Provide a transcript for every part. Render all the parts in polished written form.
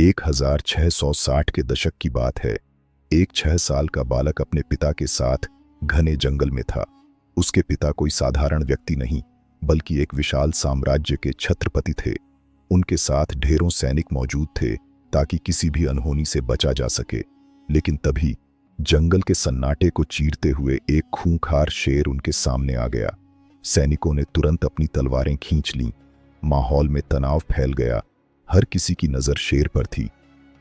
1660 के दशक की बात है। एक 6 साल का बालक अपने पिता के साथ घने जंगल में था। उसके पिता कोई साधारण व्यक्ति नहीं, बल्कि एक विशाल साम्राज्य के छत्रपति थे। उनके साथ ढेरों सैनिक मौजूद थे ताकि किसी भी अनहोनी से बचा जा सके। लेकिन तभी जंगल के सन्नाटे को चीरते हुए एक खूंखार शेर उनके सामने आ गया। सैनिकों ने तुरंत अपनी तलवारें खींच लीं। माहौल में तनाव फैल गया। हर किसी की नजर शेर पर थी।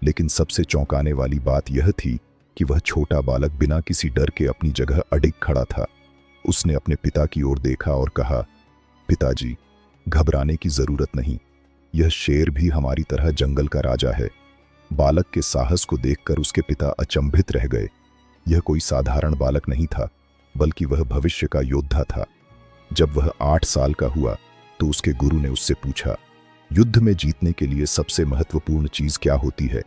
लेकिन सबसे चौंकाने वाली बात यह थी कि वह छोटा बालक बिना किसी डर के अपनी जगह अडिग खड़ा था। उसने अपने पिता की ओर देखा और कहा, पिताजी, घबराने की जरूरत नहीं। यह शेर भी हमारी तरह जंगल का राजा है। बालक के साहस को देखकर उसके पिता अचंभित रह गए। यह कोई साधारण बालक नहीं था, बल्कि वह भविष्य का योद्धा था। जब वह 8 साल का हुआ तो उसके गुरु ने उससे पूछा, युद्ध में जीतने के लिए सबसे महत्वपूर्ण चीज क्या होती है?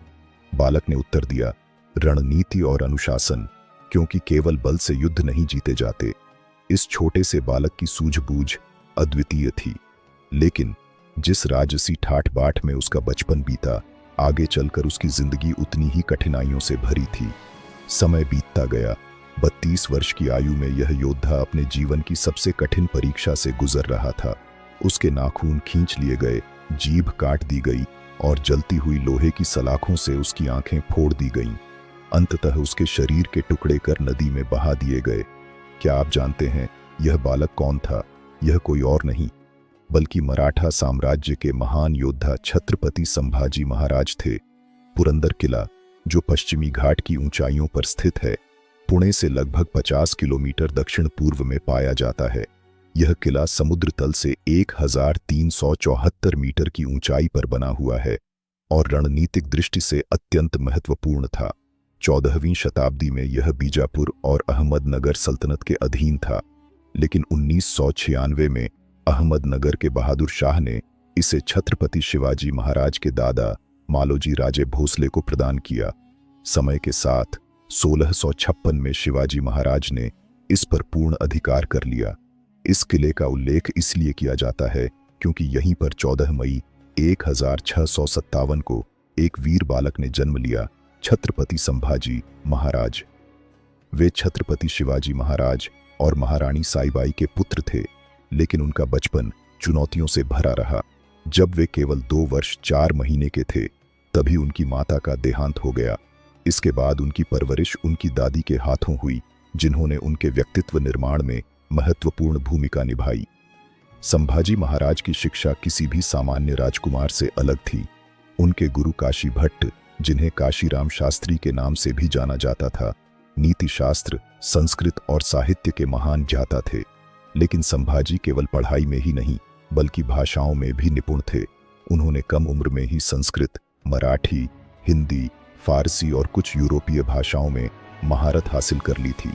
बालक ने उत्तर दिया, रणनीति और अनुशासन, क्योंकि केवल बल से युद्ध नहीं जीते जाते। इस छोटे से बालक की सूझबूझ अद्वितीय थी। लेकिन जिस राजसी ठाठ बाट में उसका बचपन बीता, आगे चलकर उसकी जिंदगी उतनी ही कठिनाइयों से भरी थी। समय बीतता गया। 32 वर्ष की आयु में यह योद्धा अपने जीवन की सबसे कठिन परीक्षा से गुजर रहा था। उसके नाखून खींच लिए गए, जीभ काट दी गई और जलती हुई लोहे की सलाखों से उसकी आंखें फोड़ दी गईं। अंततः उसके शरीर के टुकड़े कर नदी में बहा दिए गए। क्या आप जानते हैं यह बालक कौन था? यह कोई और नहीं, बल्कि मराठा साम्राज्य के महान योद्धा छत्रपति संभाजी महाराज थे। पुरंदर किला, जो पश्चिमी घाट की ऊंचाइयों पर स्थित है, पुणे से लगभग 50 किलोमीटर दक्षिण पूर्व में पाया जाता है। यह किला समुद्र तल से 1374 मीटर की ऊंचाई पर बना हुआ है और रणनीतिक दृष्टि से अत्यंत महत्वपूर्ण था। 14वीं शताब्दी में यह बीजापुर और अहमदनगर सल्तनत के अधीन था, लेकिन 1996 में अहमदनगर के बहादुर शाह ने इसे छत्रपति शिवाजी महाराज के दादा मालोजी राजे भोसले को प्रदान किया। समय के साथ 1656 में शिवाजी महाराज ने इस पर पूर्ण अधिकार कर लिया। इस किले का उल्लेख इसलिए किया जाता है क्योंकि यहीं पर 14 मई 1657 को एक वीर बालक ने जन्म लिया, छत्रपति संभाजी महाराज। वे छत्रपति शिवाजी महाराज और महारानी साईबाई के पुत्र थे, लेकिन उनका बचपन चुनौतियों से भरा रहा। जब वे केवल 2 वर्ष 4 महीने के थे, तभी उनकी माता का देहांत हो गया। इसके बाद उनकी परवरिश उनकी दादी के हाथों हुई, जिन्होंने उनके व्यक्तित्व निर्माण में महत्वपूर्ण भूमिका निभाई। संभाजी महाराज की शिक्षा किसी भी सामान्य राजकुमार से अलग थी। उनके गुरु काशी भट्ट, जिन्हें काशीराम शास्त्री के नाम से भी जाना जाता था, नीति शास्त्र, संस्कृत और साहित्य के महान ज्ञाता थे। लेकिन संभाजी केवल पढ़ाई में ही नहीं, बल्कि भाषाओं में भी निपुण थे। उन्होंने कम उम्र में ही संस्कृत, मराठी, हिंदी, फारसी और कुछ यूरोपीय भाषाओं में महारत हासिल कर ली थी।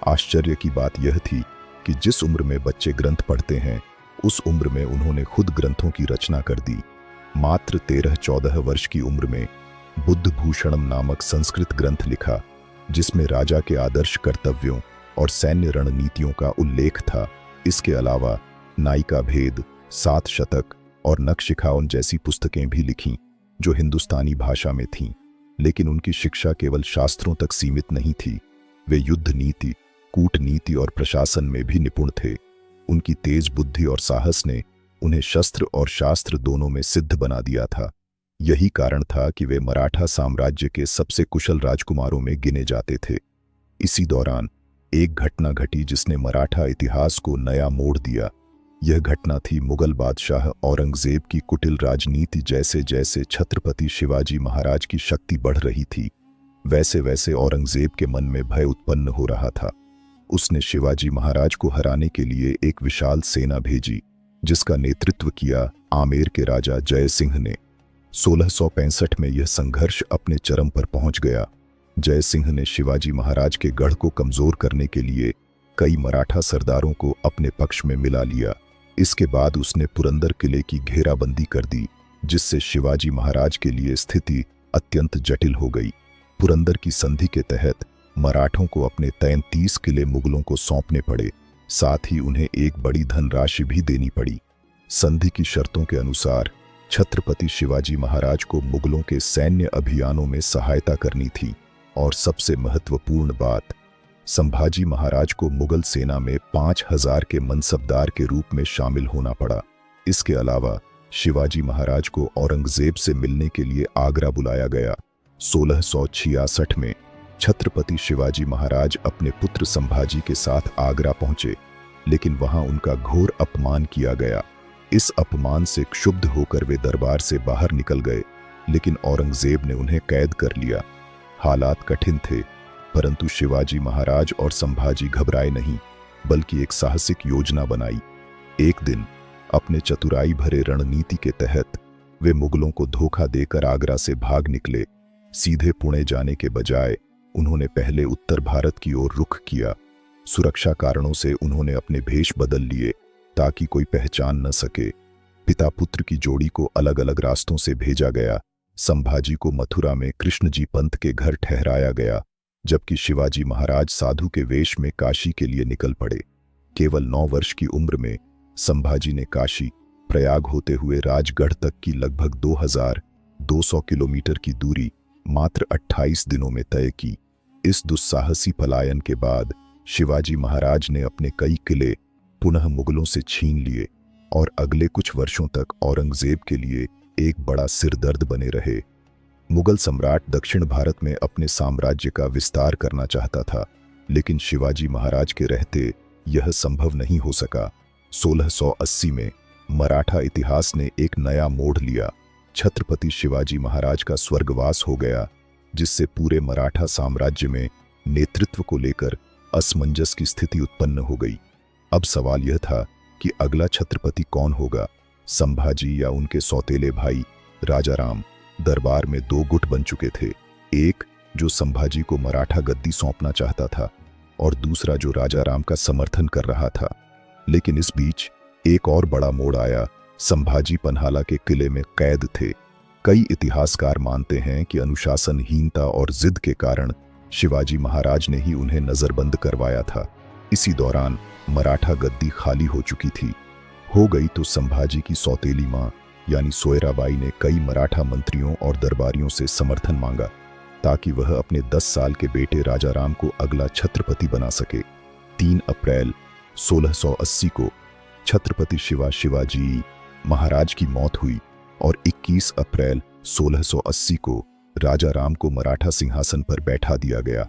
आश्चर्य की बात यह थी कि जिस उम्र में बच्चे ग्रंथ पढ़ते हैं, उस उम्र में उन्होंने खुद ग्रंथों की रचना कर दी। मात्र 13-14 वर्ष की उम्र में बुद्ध भूषणम नामक संस्कृत ग्रंथ लिखा, जिसमें राजा के आदर्श कर्तव्यों और सैन्य रणनीतियों का उल्लेख था। इसके अलावा नायिका भेद, 7 शतक और नखशिखावन जैसी पुस्तकें भी लिखीं, जो हिंदुस्तानी भाषा में थीं। लेकिन उनकी शिक्षा केवल शास्त्रों तक सीमित नहीं थी। वे युद्ध नीति, कूटनीति और प्रशासन में भी निपुण थे। उनकी तेज बुद्धि और साहस ने उन्हें शस्त्र और शास्त्र दोनों में सिद्ध बना दिया था। यही कारण था कि वे मराठा साम्राज्य के सबसे कुशल राजकुमारों में गिने जाते थे। इसी दौरान एक घटना घटी जिसने मराठा इतिहास को नया मोड़ दिया। यह घटना थी मुगल बादशाह औरंगजेब की कुटिल राजनीति। जैसे जैसे छत्रपति शिवाजी महाराज की शक्ति बढ़ रही थी, वैसे वैसे औरंगजेब के मन में भय उत्पन्न हो रहा था। उसने शिवाजी महाराज को हराने के लिए एक विशाल सेना भेजी, जिसका नेतृत्व किया आमेर के राजा जय सिंह ने। 1665 में यह संघर्ष अपने चरम पर पहुंच गया। जय सिंह ने शिवाजी महाराज के गढ़ को कमजोर करने के लिए कई मराठा सरदारों को अपने पक्ष में मिला लिया। इसके बाद उसने पुरंदर किले की घेराबंदी कर दी, जिससे शिवाजी महाराज के लिए स्थिति अत्यंत जटिल हो गई। पुरंदर की संधि के तहत मराठों को अपने 33 किले मुगलों को सौंपने पड़े, साथ ही उन्हें एक बड़ी धनराशि भी देनी पड़ी। संधि की शर्तों के अनुसार छत्रपति शिवाजी महाराज को मुगलों के सैन्य अभियानों में सहायता करनी थी और सबसे महत्वपूर्ण बात, संभाजी महाराज को मुगल सेना में 5000 के मनसबदार के रूप में शामिल होना पड़ा। इसके अलावा शिवाजी महाराज को औरंगजेब से मिलने के लिए आगरा बुलाया गया। 1666 में छत्रपति शिवाजी महाराज अपने पुत्र संभाजी के साथ आगरा पहुंचे, लेकिन वहां उनका घोर अपमान किया गया। इस अपमान से क्षुब्ध होकर वे दरबार से बाहर निकल गए, लेकिन औरंगजेब ने उन्हें कैद कर लिया। हालात कठिन थे, परंतु शिवाजी महाराज और संभाजी घबराए नहीं, बल्कि एक साहसिक योजना बनाई। एक दिन अपने चतुराई भरे रणनीति के तहत वे मुगलों को धोखा देकर आगरा से भाग निकले। सीधे पुणे जाने के बजाय उन्होंने पहले उत्तर भारत की ओर रुख किया। सुरक्षा कारणों से उन्होंने अपने भेष बदल लिए ताकि कोई पहचान न सके। पिता पुत्र की जोड़ी को अलग अलग रास्तों से भेजा गया। संभाजी को मथुरा में कृष्णजी पंत के घर ठहराया गया, जबकि शिवाजी महाराज साधु के वेश में काशी के लिए निकल पड़े। केवल 9 वर्ष की उम्र में संभाजी ने काशी प्रयाग होते हुए राजगढ़ तक की लगभग 2200 किलोमीटर की दूरी मात्र 28 दिनों में तय की। इस दुस्साहसी पलायन के बाद शिवाजी महाराज ने अपने कई किले पुनः मुगलों से छीन लिए और अगले कुछ वर्षों तक औरंगजेब के लिए एक बड़ा सिरदर्द बने रहे। मुगल सम्राट दक्षिण भारत में अपने साम्राज्य का विस्तार करना चाहता था, लेकिन शिवाजी महाराज के रहते यह संभव नहीं हो सका। 1680 में मराठा इतिहास ने एक नया मोड़ लिया। छत्रपति शिवाजी महाराज का स्वर्गवास हो गया, जिससे पूरे मराठा साम्राज्य में नेतृत्व को लेकर असमंजस की स्थिति उत्पन्न हो गई। अब सवाल यह था कि अगला छत्रपति कौन होगा, संभाजी या उनके सौतेले भाई राजाराम। दरबार में 2 गुट बन चुके थे, एक जो संभाजी को मराठा गद्दी सौंपना चाहता था और दूसरा जो राजाराम का समर्थन कर रहा था। लेकिन इस बीच एक और बड़ा मोड़ आया। संभाजी पन्हाला के किले में कैद थे। कई इतिहासकार मानते हैं कि अनुशासनहीनता और जिद के कारण शिवाजी महाराज ने ही उन्हें नजरबंद करवाया था। इसी दौरान मराठा गद्दी खाली हो चुकी थी। हो गई तो संभाजी की सौतेली मां यानी सोयराबाई ने कई मराठा मंत्रियों और दरबारियों से समर्थन मांगा ताकि वह अपने 10 साल के बेटे राजाराम को अगला छत्रपति बना सके। 3 अप्रैल 1680 को छत्रपति शिवाजी महाराज की मौत हुई और 21 अप्रैल 1680 को राजाराम को मराठा सिंहासन पर बैठा दिया गया।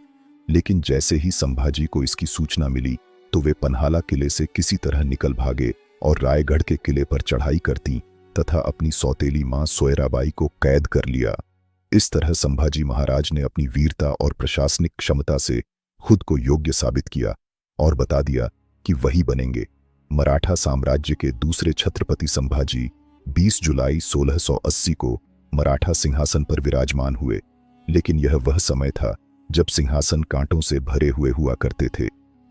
लेकिन जैसे ही संभाजी को इसकी सूचना मिली तो वे पन्हाला किले से किसी तरह निकल भागे और रायगढ़ के किले पर चढ़ाई करती तथा अपनी सौतेली मां सोयराबाई को कैद कर लिया। इस तरह संभाजी महाराज ने अपनी वीरता और प्रशासनिक क्षमता से खुद को योग्य साबित किया और बता दिया कि वही बनेंगे मराठा साम्राज्य के दूसरे छत्रपति। संभाजी 20 जुलाई 1680 को मराठा सिंहासन पर विराजमान हुए, लेकिन यह वह समय था जब सिंहासन कांटों से भरे हुए हुआ करते थे।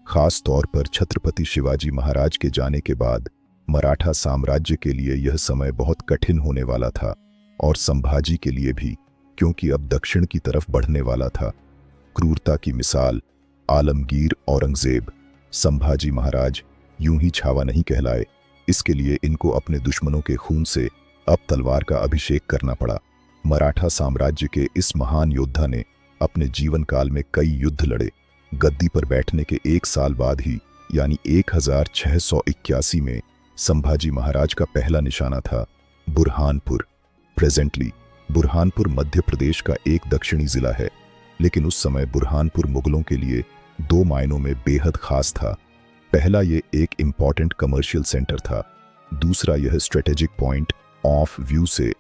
खास तौर पर छत्रपति शिवाजी महाराज के जाने के बाद मराठा साम्राज्य के लिए यह समय बहुत कठिन होने वाला था और संभाजी के लिए भी, क्योंकि अब दक्षिण की तरफ बढ़ने वाला था। क्रूरता की मिसाल आलमगीर औरंगजेब। संभाजी महाराज यूं ही छावा नहीं कहलाए, इसके लिए इनको अपने दुश्मनों के खून से अब तलवार का अभिषेक करना पड़ा। मराठा साम्राज्य के इस महान योद्धा ने अपने जीवन काल में कई युद्ध लड़े। गद्दी पर बैठने के 1 साल बाद ही यानी 1681 में संभाजी महाराज का पहला निशाना था बुरहानपुर। प्रेजेंटली बुरहानपुर मध्य प्रदेश का एक दक्षिणी जिला है, लेकिन उस समय बुरहानपुर मुगलों के लिए 2 मायनों में बेहद खास था। पहला, ये एक इंपॉर्टेंट कमर्शियल सेंटर था। दूसरा, यह स्ट्रेटेजिक पॉइंट ऑफ व्यू से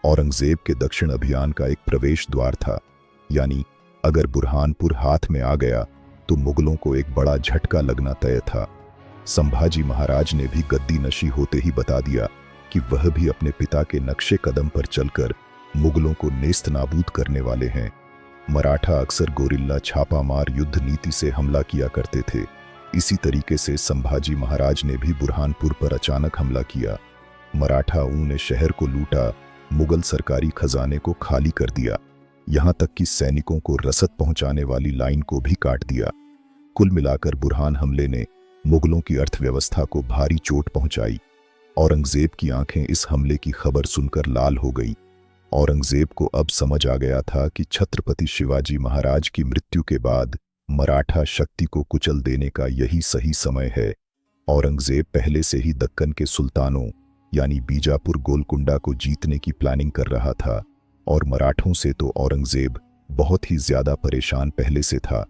औरंगजेब के दक्षिण अभियान का एक प्रवेश द्वार था। यानी अगर बुरहानपुर हाथ में आ गया तो मुगलों को एक बड़ा झटका लगना तय था। संभाजी महाराज ने भी गद्दी नशी होते ही बता दिया कि वह भी अपने पिता के नक्शे कदम पर चलकर मुगलों को नेस्त नाबूद करने वाले हैं। मराठा अक्सर गोरिल्ला छापामार युद्ध नीति से हमला किया करते थे। इसी तरीके से संभाजी महाराज ने भी बुरहानपुर पर अचानक हमला किया। मराठाओं ने शहर को लूटा, मुगल सरकारी खजाने को खाली कर दिया, यहां तक कि सैनिकों को रसद पहुंचाने वाली लाइन को भी काट दिया। कुल मिलाकर बुरहान हमले ने मुगलों की अर्थव्यवस्था को भारी चोट पहुंचाई। औरंगजेब की आंखें इस हमले की खबर सुनकर लाल हो गई। औरंगजेब को अब समझ आ गया था कि छत्रपति शिवाजी महाराज की मृत्यु के बाद मराठा शक्ति को कुचल देने का यही सही समय है। औरंगजेब पहले से ही दक्कन के सुल्तानों यानी बीजापुर गोलकुंडा को जीतने की प्लानिंग कर रहा था, और मराठों से तो औरंगजेब बहुत ही ज्यादा परेशान पहले से था।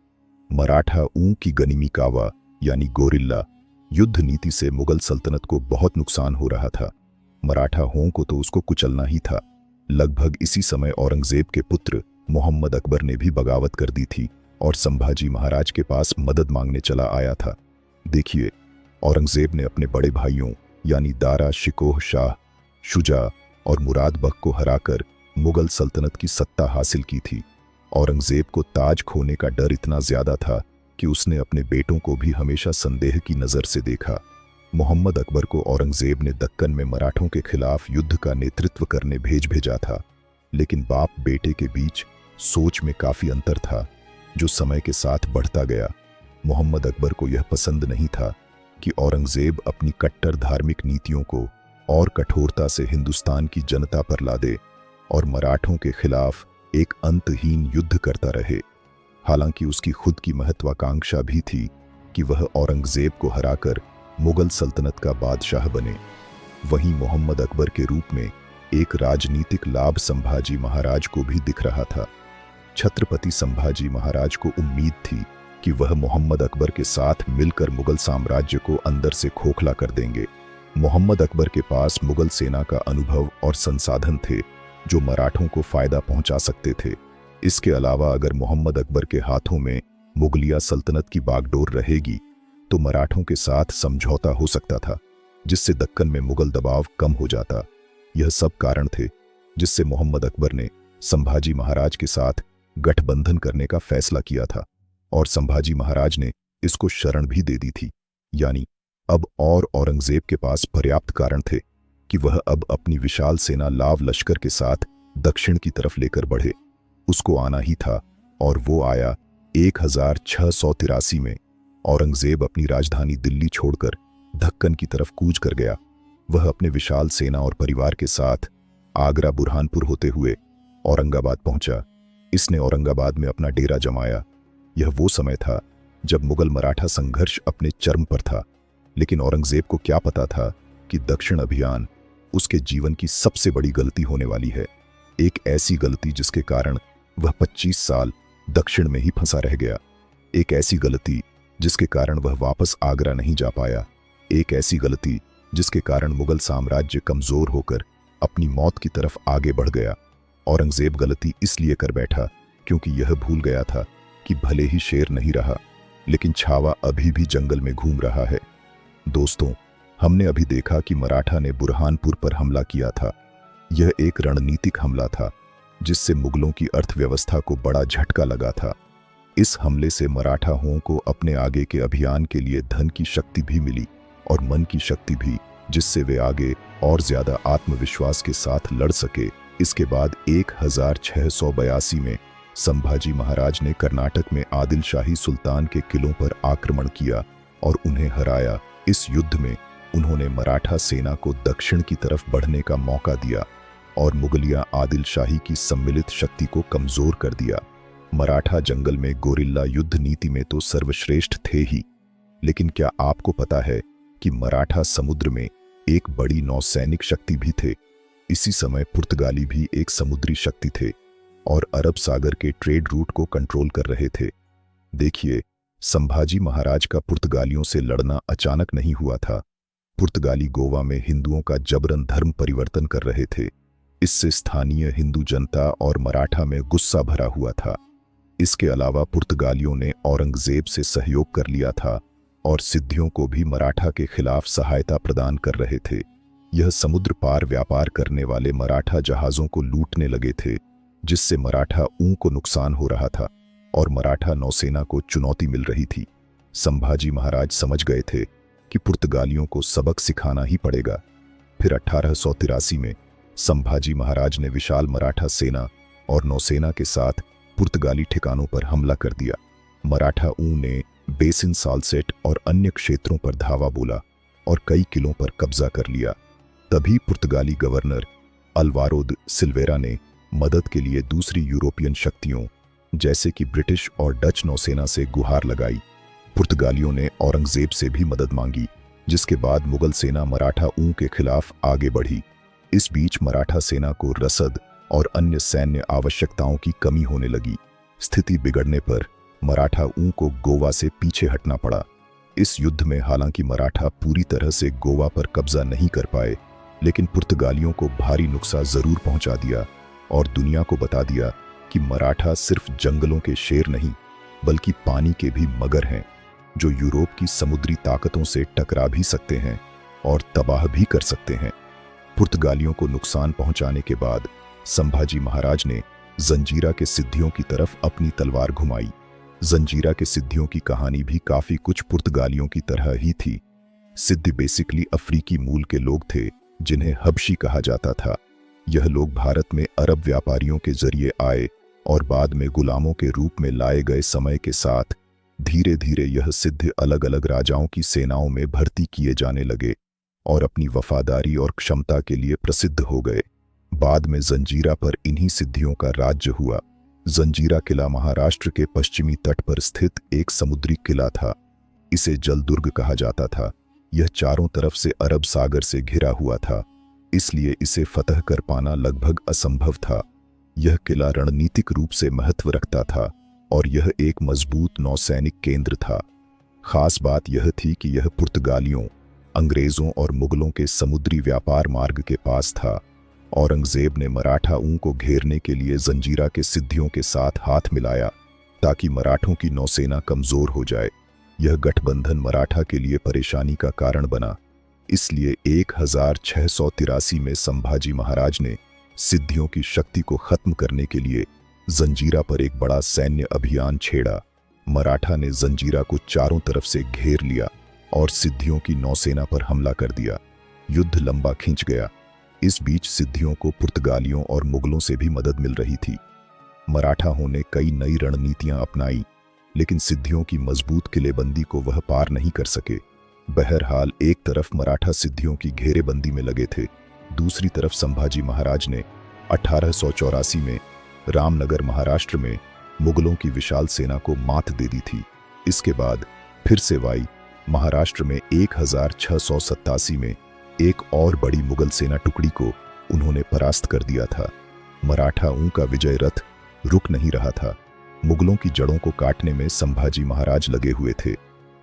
मराठा ऊं की गनिमी कावा यानी गोरिल्ला युद्ध नीति से मुगल सल्तनत को बहुत नुकसान हो रहा था। मराठा हों को तो उसको कुचलना ही था। लगभग इसी समय औरंगजेब के पुत्र मोहम्मद अकबर ने भी बगावत कर दी थी और संभाजी महाराज के पास मदद मांगने चला आया था। देखिए, औरंगजेब ने अपने बड़े भाइयों यानी दारा शिकोह शाह, शुजा और मुराद बख्श को हराकर मुगल सल्तनत की सत्ता हासिल की थी। औरंगजेब को ताज खोने का डर इतना ज्यादा था कि उसने अपने बेटों को भी हमेशा संदेह की नजर से देखा। मोहम्मद अकबर को औरंगजेब ने दक्कन में मराठों के खिलाफ युद्ध का नेतृत्व करने भेजा था, लेकिन बाप बेटे के बीच सोच में काफी अंतर था, जो समय के साथ बढ़ता गया। मोहम्मद अकबर को यह पसंद नहीं था कि औरंगजेब अपनी कट्टर धार्मिक नीतियों को और कठोरता से हिंदुस्तान की जनता पर लादे और मराठों के खिलाफ एक अंतहीन युद्ध करता रहे। हालांकि उसकी खुद की महत्वाकांक्षा भी थी कि वह औरंगजेब को हराकर मुगल सल्तनत का बादशाह बने। वहीं मोहम्मद अकबर के रूप में एक राजनीतिक लाभ संभाजी महाराज को भी दिख रहा था। छत्रपति संभाजी महाराज को उम्मीद थी कि वह मोहम्मद अकबर के साथ मिलकर मुगल साम्राज्य को अंदर से खोखला कर देंगे। मोहम्मद अकबर के पास मुगल सेना का अनुभव और संसाधन थे जो मराठों को फायदा पहुंचा सकते थे। इसके अलावा अगर मोहम्मद अकबर के हाथों में मुगलिया सल्तनत की बागडोर रहेगी तो मराठों के साथ समझौता हो सकता था, जिससे दक्कन में मुगल दबाव कम हो जाता। यह सब कारण थे जिससे मोहम्मद अकबर ने संभाजी महाराज के साथ गठबंधन करने का फैसला किया था, और संभाजी महाराज ने इसको शरण भी दे दी थी। यानी अब और औरंगजेब के पास पर्याप्त कारण थे कि वह अब अपनी विशाल सेना लाव लश्कर के साथ दक्षिण की तरफ लेकर बढ़े। उसको आना ही था, और वो आया 1683 में। औरंगजेब अपनी राजधानी दिल्ली छोड़कर दक्कन की तरफ कूच कर गया। वह अपने विशाल सेना और परिवार के साथ आगरा बुरहानपुर होते हुए औरंगाबाद पहुंचा। इसने औरंगाबाद में अपना डेरा जमाया। यह वो समय था जब मुगल मराठा संघर्ष अपने चरम पर था, लेकिन औरंगजेब को क्या पता था कि दक्षिण अभियान उसके जीवन की सबसे बड़ी गलती होने वाली है। एक ऐसी गलती जिसके कारण वह 25 साल दक्षिण में ही फंसा रह गया। एक ऐसी गलती जिसके कारण वह वापस आगरा नहीं जा पाया। एक ऐसी गलती जिसके कारण मुगल साम्राज्य कमजोर होकर अपनी मौत की तरफ आगे बढ़ गया। औरंगजेब गलती इसलिए कर बैठा क्योंकि यह भूल गया था कि भले ही शेर नहीं रहा, लेकिन छावा अभी भी जंगल में घूम रहा है। दोस्तों, हमने अभी देखा कि मराठा ने बुरहानपुर पर हमला किया था। यह एक रणनीतिक हमला था जिससे मुगलों की अर्थव्यवस्था को बड़ा झटका लगा था। इस हमले से मराठा हों को अपने आगे के अभियान के लिए धन की शक्ति भी मिली और मन की शक्ति भी, जिससे वे आगे और ज्यादा आत्मविश्वास के साथ लड़ सके। इसके बाद 1682 में संभाजी महाराज ने कर्नाटक में आदिल शाही सुल्तान के किलों पर आक्रमण किया और उन्हें हराया। इस युद्ध में उन्होंने मराठा सेना को दक्षिण की तरफ बढ़ने का मौका दिया और मुगलिया आदिल शाही की सम्मिलित शक्ति को कमजोर कर दिया। मराठा जंगल में गोरिल्ला युद्ध नीति में तो सर्वश्रेष्ठ थे ही, लेकिन क्या आपको पता है कि मराठा समुद्र में एक बड़ी नौसैनिक शक्ति भी थे। इसी समय पुर्तगाली भी एक समुद्री शक्ति थे और अरब सागर के ट्रेड रूट को कंट्रोल कर रहे थे। देखिए, संभाजी महाराज का पुर्तगालियों से लड़ना अचानक नहीं हुआ था। पुर्तगाली गोवा में हिंदुओं का जबरन धर्म परिवर्तन कर रहे थे। इससे स्थानीय हिंदू जनता और मराठा में गुस्सा भरा हुआ था। इसके अलावा पुर्तगालियों ने औरंगजेब से सहयोग कर लिया था और सिद्धियों को भी मराठा के खिलाफ सहायता प्रदान कर रहे थे। यह समुद्र पार व्यापार करने वाले मराठा जहाजों को लूटने लगे थे, जिससे मराठा ऊं को नुकसान हो रहा था और मराठा नौसेना को चुनौती मिल रही थी। संभाजी महाराज समझ गए थे कि पुर्तगालियों को सबक सिखाना ही पड़ेगा। फिर 1883 में संभाजी महाराज ने विशाल मराठा सेना और नौसेना के साथ पुर्तगाली ठिकानों पर हमला कर दिया। मराठा ऊं ने बेसिन सालसेट और अन्य क्षेत्रों पर धावा बोला और कई किलों पर कब्जा कर लिया। तभी पुर्तगाली गवर्नर अल्वारो द सिल्वेरा ने मदद के लिए दूसरी यूरोपियन शक्तियों जैसे कि ब्रिटिश और डच नौसेना से गुहार लगाई। पुर्तगालियों ने औरंगजेब से भी मदद मांगी, जिसके बाद मुगल सेना मराठा ऊं के खिलाफ आगे बढ़ी। इस बीच मराठा सेना को रसद और अन्य सैन्य आवश्यकताओं की कमी होने लगी। स्थिति बिगड़ने पर मराठा ऊं को गोवा से पीछे हटना पड़ा। इस युद्ध में हालांकि मराठा पूरी तरह से गोवा पर कब्जा नहीं कर पाए, लेकिन पुर्तगालियों को भारी नुकसान जरूर पहुंचा दिया और दुनिया को बता दिया कि मराठा सिर्फ जंगलों के शेर नहीं बल्कि पानी के भी मगर हैं, जो यूरोप की समुद्री ताकतों से टकरा भी सकते हैं और तबाह भी कर सकते हैं। पुर्तगालियों को नुकसान पहुंचाने के बाद संभाजी महाराज ने जंजीरा के सिद्धियों की तरफ अपनी तलवार घुमाई। जंजीरा के सिद्धियों की कहानी भी काफी कुछ पुर्तगालियों की तरह ही थी। सिद्ध बेसिकली अफ्रीकी मूल के लोग थे जिन्हें हबशी कहा जाता था। यह लोग भारत में अरब व्यापारियों के जरिए आए और बाद में गुलामों के रूप में लाए गए। समय के साथ धीरे धीरे यह सिद्ध अलग अलग राजाओं की सेनाओं में भर्ती किए जाने लगे और अपनी वफादारी और क्षमता के लिए प्रसिद्ध हो गए। बाद में जंजीरा पर इन्हीं सिद्धियों का राज्य हुआ। जंजीरा किला महाराष्ट्र के पश्चिमी तट पर स्थित एक समुद्री किला था। इसे जलदुर्ग कहा जाता था। यह चारों तरफ से अरब सागर से घिरा हुआ था, इसलिए इसे फतह कर पाना लगभग असंभव था। यह किला रणनीतिक रूप से महत्व रखता था और यह एक मजबूत नौसैनिक केंद्र था। खास बात यह थी कि यह पुर्तगालियों, अंग्रेजों और मुगलों के समुद्री व्यापार मार्ग के पास था। औरंगजेब ने मराठा ऊं को घेरने के लिए जंजीरा के सिद्धियों के साथ हाथ मिलाया ताकि मराठों की नौसेना कमजोर हो जाए। यह गठबंधन मराठा के लिए परेशानी का कारण बना। इसलिए 1683 में संभाजी महाराज ने सिद्धियों की शक्ति को खत्म करने के लिए जंजीरा पर एक बड़ा सैन्य अभियान छेड़ा। मराठा ने जंजीरा को चारों तरफ से घेर लिया और सिद्धियों की नौसेना पर हमला कर दिया। युद्ध लंबा खिंच गया। इस बीच सिद्धियों को पुर्तगालियों और मुगलों से भी मदद मिल रही थी। मराठाओं ने कई नई रणनीतियां अपनाई, लेकिन सिद्धियों की मजबूत किलेबंदी को वह पार नहीं कर सके। बहरहाल एक तरफ मराठा सिद्धियों की घेरेबंदी में लगे थे, दूसरी तरफ संभाजी महाराज ने 1884 में रामनगर महाराष्ट्र में मुगलों की विशाल सेना को मात दे दी थी। इसके बाद फिर से वाई महाराष्ट्र में 1687 में एक और बड़ी मुगल सेना टुकड़ी को उन्होंने परास्त कर दिया था। मराठाओं का विजय रथ रुक नहीं रहा था। मुगलों की जड़ों को काटने में संभाजी महाराज लगे हुए थे,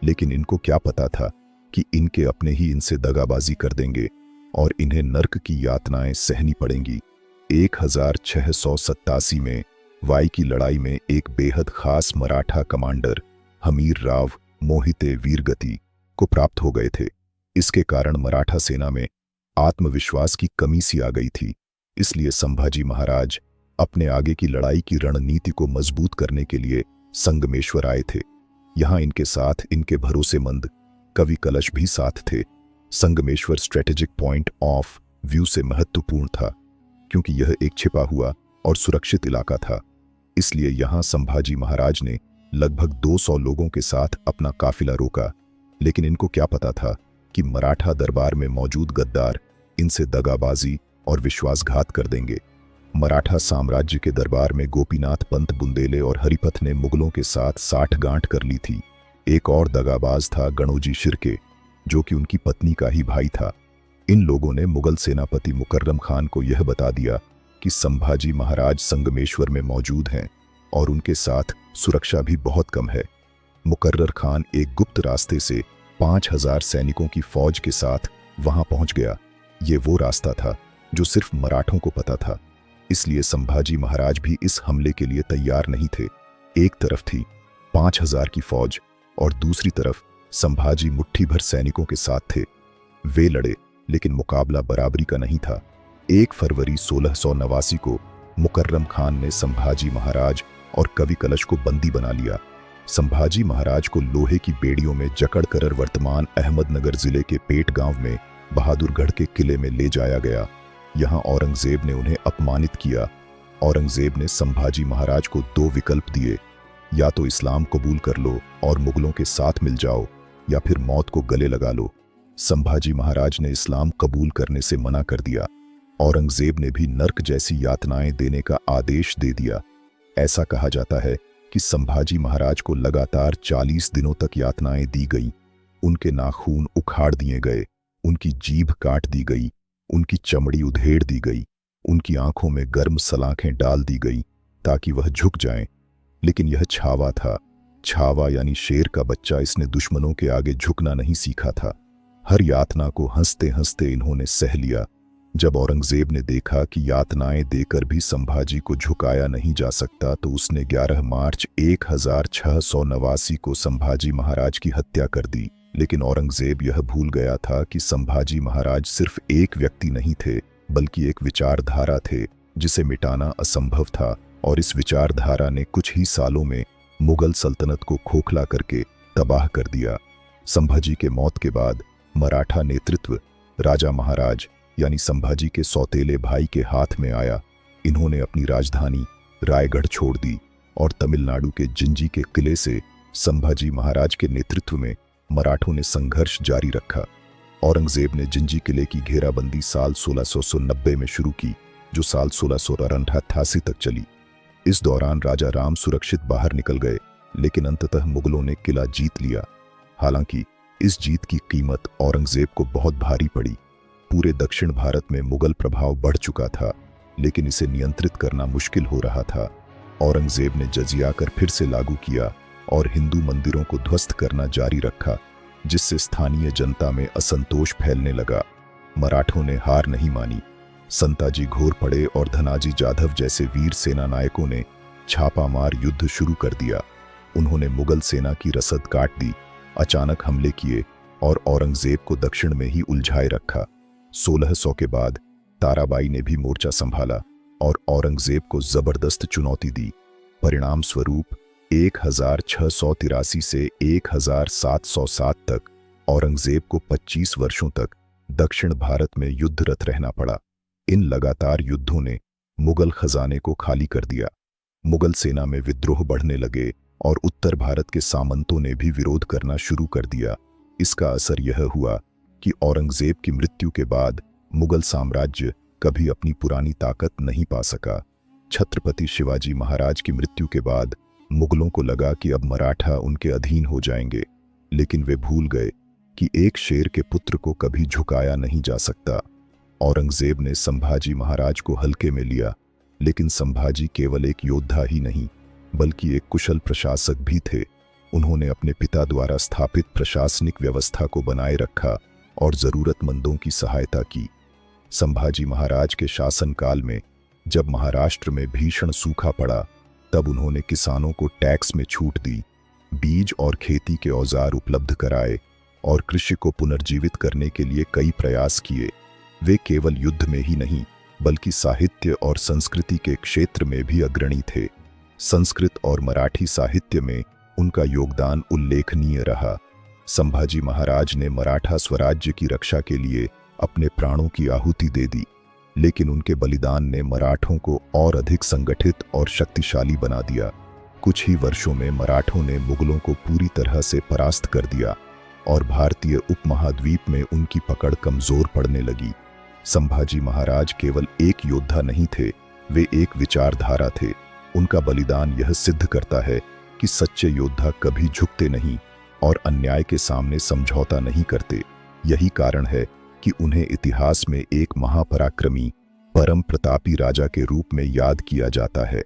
लेकिन इनको क्या पता था कि इनके अपने ही इनसे दगाबाजी कर देंगे और इन्हें नर्क की यातनाएं सहनी पड़ेंगी। 1687 में वाई की लड़ाई में एक बेहद खास मराठा कमांडर हमीर राव मोहिते वीरगति को प्राप्त हो गए थे। इसके कारण मराठा सेना में आत्मविश्वास की कमी सी आ गई थी। इसलिए संभाजी महाराज अपने आगे की लड़ाई की रणनीति को मजबूत करने के लिए संगमेश्वर आए थे। यहां इनके साथ इनके भरोसेमंद कवि कलश भी साथ थे। Sangameshwar strategic point of view से महत्वपूर्ण था, क्योंकि यह एक छिपा हुआ और सुरक्षित इलाका था। इसलिए यहां संभाजी महाराज ने लगभग 200 लोगों के साथ अपना काफिला रोका, लेकिन इनको क्या पता था कि मराठा दरबार में मौजूद गद्दार इनसे दगाबाजी और विश्वासघात कर देंगे। मराठा साम्राज्य के दरबार में गोपीनाथ पंत बुंदेले और हरिपथ ने मुगलों के साथ साठगांठ कर ली थी। एक और दगाबाज था गणोजी शिर्के, जो कि उनकी पत्नी का ही भाई था। इन लोगों ने मुगल सेनापति मुकर्रम खान को यह बता दिया कि संभाजी महाराज संगमेश्वर में मौजूद हैं और उनके साथ सुरक्षा भी बहुत कम है। मुकर्रर खान एक गुप्त रास्ते से 5000 सैनिकों की फौज के साथ वहां पहुंच गया। ये वो रास्ता था जो सिर्फ मराठों को पता था। इसलिए संभाजी महाराज भी इस हमले के लिए तैयार नहीं थे। एक तरफ थी 5000 की फौज और दूसरी तरफ संभाजी मुट्ठी भर सैनिकों के साथ थे। वे लड़े, लेकिन मुकाबला बराबरी का नहीं था। 1 फरवरी 1689 को मुकर्रम खान ने संभाजी महाराज और कवि कलश को बंदी बना लिया। संभाजी महाराज को लोहे की बेड़ियों में जकड़ कर वर्तमान अहमदनगर जिले के पेट गांव में बहादुरगढ़ के किले में ले जाया गया। यहां औरंगजेब ने उन्हें अपमानित किया। औरंगजेब ने संभाजी महाराज को 2 विकल्प दिए, या तो इस्लाम कबूल कर लो और मुगलों के साथ मिल जाओ, या फिर मौत को गले लगा लो। संभाजी महाराज ने इस्लाम कबूल करने से मना कर दिया। औरंगजेब ने भी नर्क जैसी यातनाएं देने का आदेश दे दिया। ऐसा कहा जाता है कि संभाजी महाराज को लगातार 40 दिनों तक यातनाएं दी गईं। उनके नाखून उखाड़ दिए गए, उनकी जीभ काट दी गई, उनकी चमड़ी उधेड़ दी गई, उनकी आंखों में गर्म सलाखें डाल दी गई ताकि वह झुक जाएं। लेकिन यह छावा था। छावा यानी शेर का बच्चा, इसने दुश्मनों के आगे झुकना नहीं सीखा था। हर यातना को हंसते हंसते इन्होंने सह लिया। जब औरंगजेब ने देखा कि यातनाएं देकर भी संभाजी को झुकाया नहीं जा सकता तो उसने 11 मार्च 1689 को संभाजी महाराज की हत्या कर दी। लेकिन औरंगजेब यह भूल गया था कि संभाजी महाराज सिर्फ एक व्यक्ति नहीं थे, बल्कि एक विचारधारा थे जिसे मिटाना असंभव था। और इस विचारधारा ने कुछ ही सालों में मुगल सल्तनत को खोखला करके तबाह कर दिया। संभाजी के मौत के बाद मराठा नेतृत्व राजा महाराज यानी संभाजी के सौतेले भाई के हाथ में आया। इन्होंने अपनी राजधानी रायगढ़ छोड़ दी और तमिलनाडु के जिंजी के किले से संभाजी महाराज के नेतृत्व में मराठों ने संघर्ष जारी रखा। औरंगजेब ने जिंजी किले की घेराबंदी साल 1690 में शुरू की, जो साल 1688 तक चली। इस दौरान राजा राम सुरक्षित बाहर निकल गए, लेकिन अंततः मुगलों ने किला जीत लिया। हालांकि इस जीत की कीमत औरंगजेब को बहुत भारी पड़ी। पूरे दक्षिण भारत में मुगल प्रभाव बढ़ चुका था, लेकिन इसे नियंत्रित करना मुश्किल हो रहा था। औरंगजेब ने जजिया कर फिर से लागू किया और हिंदू मंदिरों को ध्वस्त करना जारी रखा, जिससे स्थानीय जनता में असंतोष फैलने लगा। मराठों ने हार नहीं मानी। संताजी घोरपड़े और धनाजी जाधव जैसे वीर सेना नायकों ने छापामार युद्ध शुरू कर दिया। उन्होंने मुगल सेना की रसद काट दी, अचानक हमले किए और औरंगजेब को दक्षिण में ही उलझाए रखा। 1600 के बाद ताराबाई ने भी मोर्चा संभाला और औरंगजेब को जबरदस्त चुनौती दी। परिणाम स्वरूप 1683 से 1707 तक औरंगजेब को 25 वर्षों तक दक्षिण भारत में युद्धरत रहना पड़ा। इन लगातार युद्धों ने मुगल खजाने को खाली कर दिया। मुगल सेना में विद्रोह बढ़ने लगे और उत्तर भारत के सामंतों ने भी विरोध करना शुरू कर दिया। इसका असर यह हुआ कि औरंगजेब की मृत्यु के बाद मुगल साम्राज्य कभी अपनी पुरानी ताकत नहीं पा सका। छत्रपति शिवाजी महाराज की मृत्यु के बाद मुगलों को लगा कि अब मराठा उनके अधीन हो जाएंगे, लेकिन वे भूल गए कि एक शेर के पुत्र को कभी झुकाया नहीं जा सकता। औरंगजेब ने संभाजी महाराज को हल्के में लिया, लेकिन संभाजी केवल एक योद्धा ही नहीं, बल्कि एक कुशल प्रशासक भी थे। उन्होंने अपने पिता द्वारा स्थापित प्रशासनिक व्यवस्था को बनाए रखा और जरूरतमंदों की सहायता की। संभाजी महाराज के शासनकाल में जब महाराष्ट्र में भीषण सूखा पड़ा, तब उन्होंने किसानों को टैक्स में छूट दी, बीज और खेती के औजार उपलब्ध कराए और कृषि को पुनर्जीवित करने के लिए कई प्रयास किए। वे केवल युद्ध में ही नहीं, बल्कि साहित्य और संस्कृति के क्षेत्र में भी अग्रणी थे। संस्कृत और मराठी साहित्य में उनका योगदान उल्लेखनीय रहा। संभाजी महाराज ने मराठा स्वराज्य की रक्षा के लिए अपने प्राणों की आहुति दे दी, लेकिन उनके बलिदान ने मराठों को और अधिक संगठित और शक्तिशाली बना दिया। कुछ ही वर्षों में मराठों ने मुगलों को पूरी तरह से परास्त कर दिया और भारतीय उपमहाद्वीप में उनकी पकड़ कमजोर पड़ने लगी। संभाजी महाराज केवल एक योद्धा नहीं थे, वे एक विचारधारा थे। उनका बलिदान यह सिद्ध करता है कि सच्चे योद्धा कभी झुकते नहीं और अन्याय के सामने समझौता नहीं करते। यही कारण है कि उन्हें इतिहास में एक महापराक्रमी, परम प्रतापी राजा के रूप में याद किया जाता है।